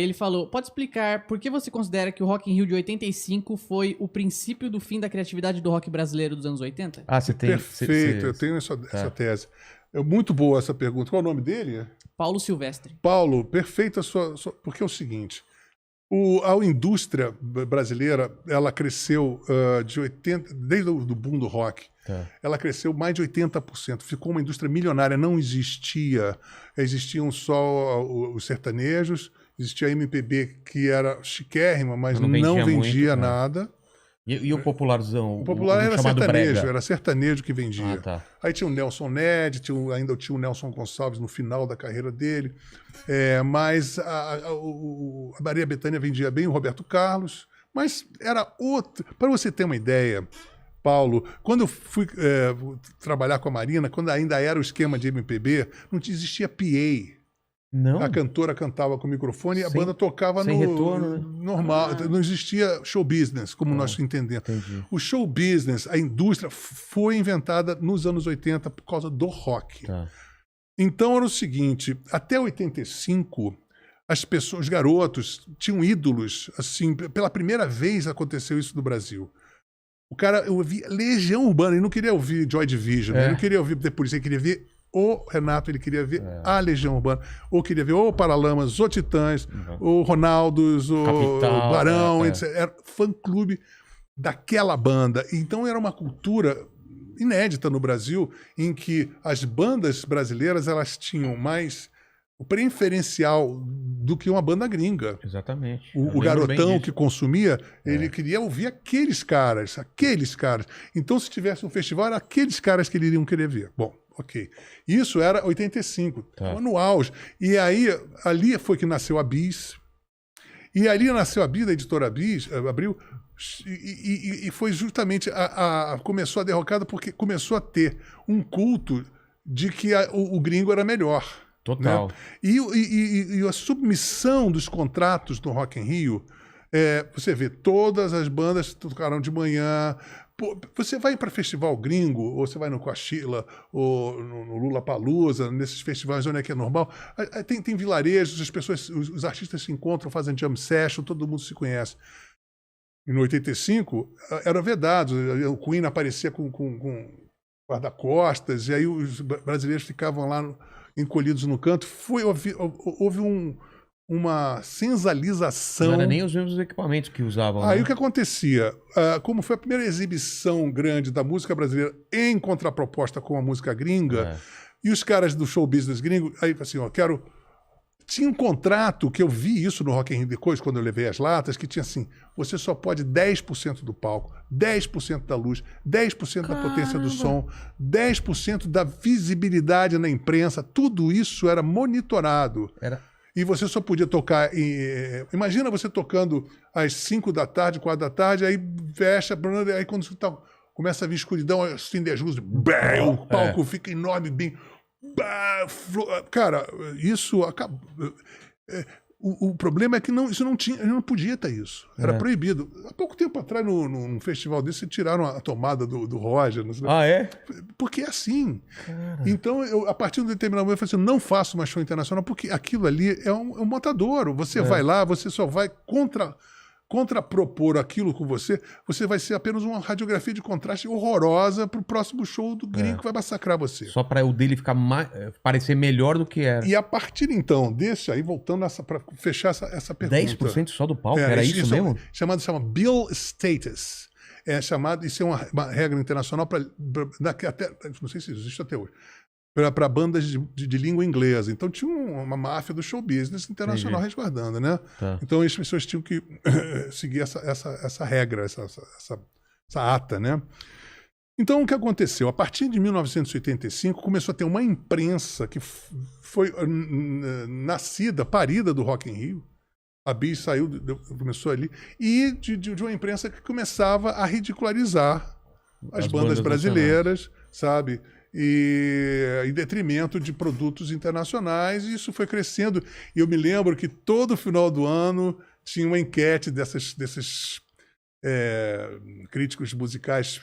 Ele falou, pode explicar por que você considera que o Rock in Rio de 85 foi o princípio do fim da criatividade do rock brasileiro dos anos 80? Ah, você tem... Perfeito, eu tenho essa tese. É muito boa essa pergunta. Qual é o nome dele? Paulo Silvestre. Paulo, perfeita a sua... Porque é o seguinte, a indústria brasileira, ela cresceu desde o boom do rock, ela cresceu mais de 80%. Ficou uma indústria milionária, não existiam só os sertanejos, existia a MPB que era chiquérrima, mas não vendia muito, nada. E o popularzão? O popular era sertanejo, brega. era sertanejo que vendia. Ah, tá. Aí tinha o Nelson Ned, ainda tinha o Nelson Gonçalves no final da carreira dele. Mas a Maria Bethânia vendia bem, o Roberto Carlos. Mas era outro. Para você ter uma ideia, Paulo, quando eu fui trabalhar com a Marina, quando ainda era o esquema de MPB, não existia PA. Não? A cantora cantava com o microfone e a banda tocava sem retorno, né? normal. Não existia show business, como nós entendemos. Entendi. O show business, a indústria, foi inventada nos anos 80 por causa do rock. Tá. Então era o seguinte, até 85, as pessoas, os garotos, tinham ídolos. Assim, pela primeira vez aconteceu isso no Brasil. O cara ouvia Legião Urbana, ele não queria ouvir Joy Division, ele não queria ouvir The Police, ele queria ver o Renato, ele queria ver a Legião Urbana, ou queria ver o Paralamas, o Titãs, o Ronaldos, o Capital, Barão, etc. Era fã-clube daquela banda. Então era uma cultura inédita no Brasil, em que as bandas brasileiras elas tinham mais o preferencial do que uma banda gringa. Exatamente. O garotão que consumia, ele queria ouvir aqueles caras. Então, se tivesse um festival, era aqueles caras que eles iriam querer ver. Bom, ok. Isso era 85, no auge. E aí, ali foi que nasceu a Bis. E ali nasceu a Bis, a editora Bis, Abril, e foi justamente começou a derrocada porque começou a ter um culto de que o gringo era melhor. Total. Né? E a submissão dos contratos do Rock in Rio, você vê, todas as bandas tocaram de manhã. Pô, você vai para festival gringo, ou você vai no Coachella, ou no Lollapalooza, nesses festivais onde é que é normal, tem vilarejos, as pessoas, os artistas se encontram, fazem jam session, todo mundo se conhece. E no 85, era vedado, o Queen aparecia com guarda-costas, e aí os brasileiros ficavam lá encolhidos no canto. Houve uma sensalização. Não era nem os mesmos equipamentos que usavam. Aí né? o que acontecia? Como foi a primeira exibição grande da música brasileira em contraproposta com a música gringa, e os caras do show business gringo, aí assim, tinha um contrato, que eu vi isso no Rock in Rio depois, quando eu levei as latas, que tinha assim, você só pode 10% do palco, 10% da luz, 10% da potência do som, 10% da visibilidade na imprensa, tudo isso era monitorado. E você só podia tocar... Imagina você tocando às 5 da tarde, 4 da tarde, aí fecha, aí quando você começa a vir escuridão, acende as luzes, o palco fica enorme, bem... Cara, isso acabou. O problema é que isso não podia ter isso. Era proibido. Há pouco tempo atrás, num festival desse, tiraram a tomada do Roger. Não sei. Ah, é? Porque é assim. Então, a partir de um determinado momento, eu falei assim, não faço mais show internacional, porque aquilo ali é um matadouro. Você vai lá, você só vai contrapropor aquilo com você vai ser apenas uma radiografia de contraste horrorosa pro próximo show do gringo que vai massacrar você. Só para o dele ficar parecer melhor do que era. E a partir então, aí voltando para fechar essa pergunta. 10% só do palco? Era isso mesmo? Chama Bill Status. Isso é uma regra internacional até, não sei se existe até hoje, para bandas de língua inglesa. Então tinha uma máfia do show business internacional resguardando, né? Então as pessoas tinham que seguir essa regra, essa ata, né? Então o que aconteceu? A partir de 1985 começou a ter uma imprensa que foi parida do Rock in Rio. A Bis começou ali, e de uma imprensa que começava a ridicularizar as bandas brasileiras, sabe? E em detrimento de produtos internacionais, e isso foi crescendo. E eu me lembro que todo final do ano tinha uma enquete desses críticos musicais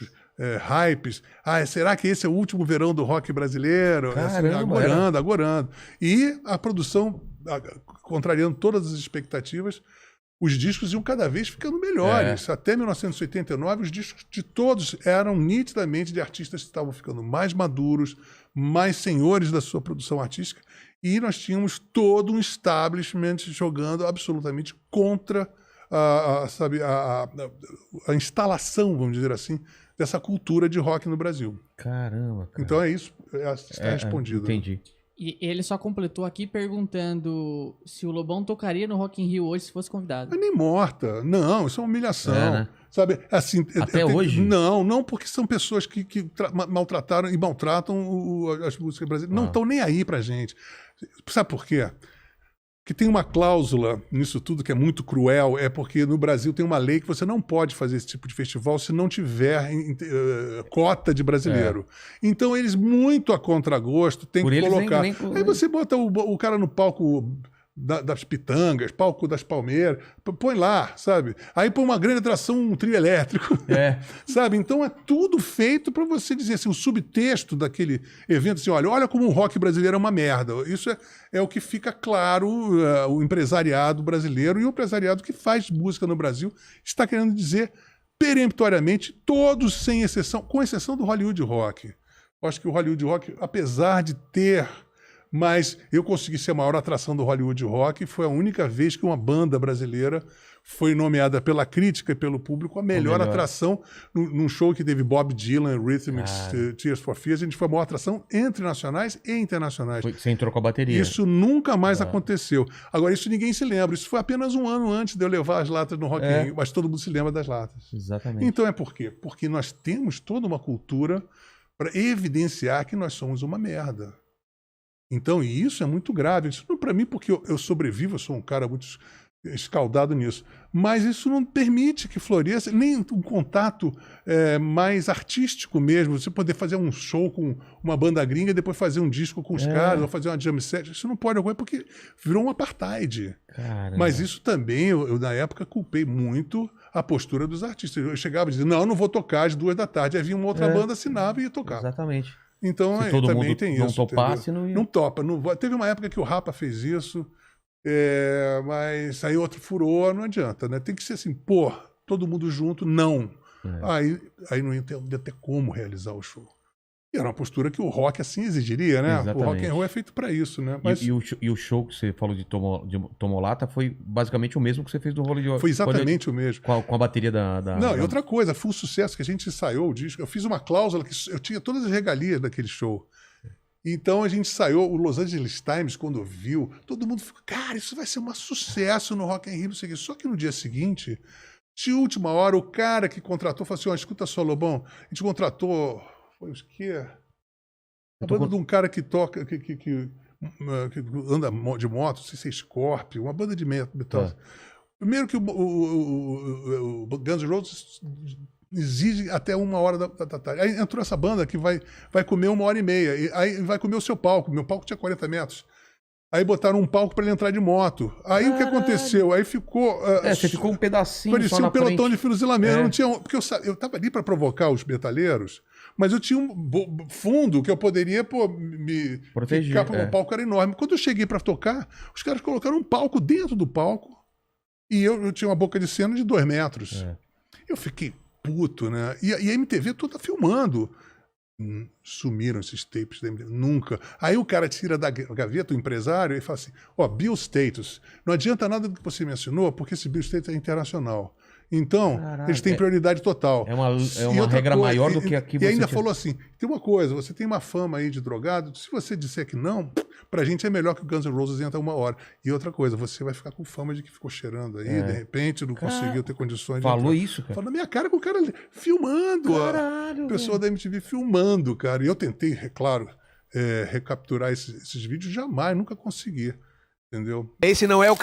hypes. Será que esse é o último verão do rock brasileiro? Caramba, assim, agorando. E a produção contrariando todas as expectativas, os discos iam cada vez ficando melhores. Até 1989, os discos de todos eram nitidamente de artistas que estavam ficando mais maduros, mais senhores da sua produção artística, e nós tínhamos todo um establishment jogando absolutamente contra a instalação, vamos dizer assim, dessa cultura de rock no Brasil. Caramba, cara. Então é isso, está respondido. Entendi. E ele só completou aqui perguntando se o Lobão tocaria no Rock in Rio hoje se fosse convidado. Mas nem morta. Não, isso é uma humilhação. Né? Sabe, assim, até hoje? Não, porque são pessoas que maltrataram e maltratam as músicas brasileiras. Não estão nem aí pra gente. Sabe por quê? Que tem uma cláusula nisso tudo que é muito cruel, é porque no Brasil tem uma lei que você não pode fazer esse tipo de festival se não tiver cota de brasileiro. Então eles, muito a contragosto, têm que colocar. Aí você bota o cara no palco das Pitangas, palco das Palmeiras, põe lá, sabe? Aí põe uma grande atração, um trio elétrico, sabe? Então é tudo feito para você dizer assim, o subtexto daquele evento, assim, olha como o rock brasileiro é uma merda. Isso é o que fica claro, o empresariado brasileiro e o empresariado que faz música no Brasil está querendo dizer peremptoriamente, todos sem exceção, com exceção do Hollywood Rock. Eu acho que o Hollywood Rock, apesar de ter... Mas eu consegui ser a maior atração do Hollywood Rock, foi a única vez que uma banda brasileira foi nomeada pela crítica e pelo público a melhor atração num show que teve Bob Dylan, Rhythmics, Tears for Fears. A gente foi a maior atração entre nacionais e internacionais. Você entrou com a bateria. Isso nunca mais aconteceu. Agora, isso ninguém se lembra. Isso foi apenas um ano antes de eu levar as latas no Rock in Rio, mas todo mundo se lembra das latas. Exatamente. Então é por quê? Porque nós temos toda uma cultura para evidenciar que nós somos uma merda. Então, e isso é muito grave. Isso não para mim, porque eu sobrevivo, eu sou um cara muito escaldado nisso. Mas isso não permite que floresça nem um contato mais artístico mesmo. Você poder fazer um show com uma banda gringa e depois fazer um disco com os caras, ou fazer uma jam set. Isso não pode ocorrer porque virou um apartheid. Caramba. Mas isso também, eu na época culpei muito a postura dos artistas. Eu chegava e dizia, não vou tocar às 2h. Aí vinha uma outra banda, assinava e ia tocar. Exatamente. Então, se todo também mundo tem não isso. Topasse, não ia. Não topa. Não... Teve uma época que o Rapa fez isso, mas aí outro furou, não adianta, né? Tem que ser assim, pô, todo mundo junto, não. Aí não ia ter como realizar o show. E era uma postura que o rock assim exigiria, né? Exatamente. O rock and roll é feito para isso, né? Mas... E o show que você falou de Tomolata foi basicamente o mesmo que você fez do Hollywood. Foi exatamente o mesmo. Com a bateria Não, e outra coisa, foi um sucesso que a gente ensaiou o disco. Eu fiz uma cláusula que eu tinha todas as regalias daquele show. Então a gente ensaiou, o Los Angeles Times, quando viu, todo mundo ficou, cara, isso vai ser um sucesso no Rock in Rio. Só que no dia seguinte, de última hora, o cara que contratou falou assim, escuta só, Lobão, a gente contratou... Foi o quê? A banda de um cara que toca, que anda de moto, não sei se é Scorpio, uma banda de metal. Primeiro que o Guns N' Roses exige até 1h da tarde. Aí entrou essa banda que vai comer 1h30. Aí vai comer o seu palco. Meu palco tinha 40 metros. Aí botaram um palco para ele entrar de moto. Aí o que aconteceu? Aí ficou... você ficou um pedacinho parecia só na um pelotão frente. de fuzilamento. Não tinha, porque eu estava ali para provocar os metaleiros, mas eu tinha um fundo que eu poderia me proteger. Ficar, porque o palco era enorme. Quando eu cheguei para tocar, os caras colocaram um palco dentro do palco e eu tinha uma boca de cena de 2 metros. Eu fiquei puto, né? E a MTV toda filmando. Sumiram esses tapes da MTV. Nunca. Aí o cara tira da gaveta, o empresário, e fala assim, bill status. Não adianta nada do que você me assinou, porque esse bill status é internacional. Então, eles têm prioridade total. É uma regra maior do que aqui. E ainda falou assim, tem uma coisa, você tem uma fama aí de drogado, se você disser que não, pra gente é melhor que o Guns N' Roses entra 1h. E outra coisa, você vai ficar com fama de que ficou cheirando aí, de repente não conseguiu ter condições de falou isso, cara? Falou na minha cara com o cara filmando. Caralho, a pessoa da MTV filmando, cara. E eu tentei, claro, recapturar esses vídeos, jamais, nunca consegui. Entendeu? Esse não é o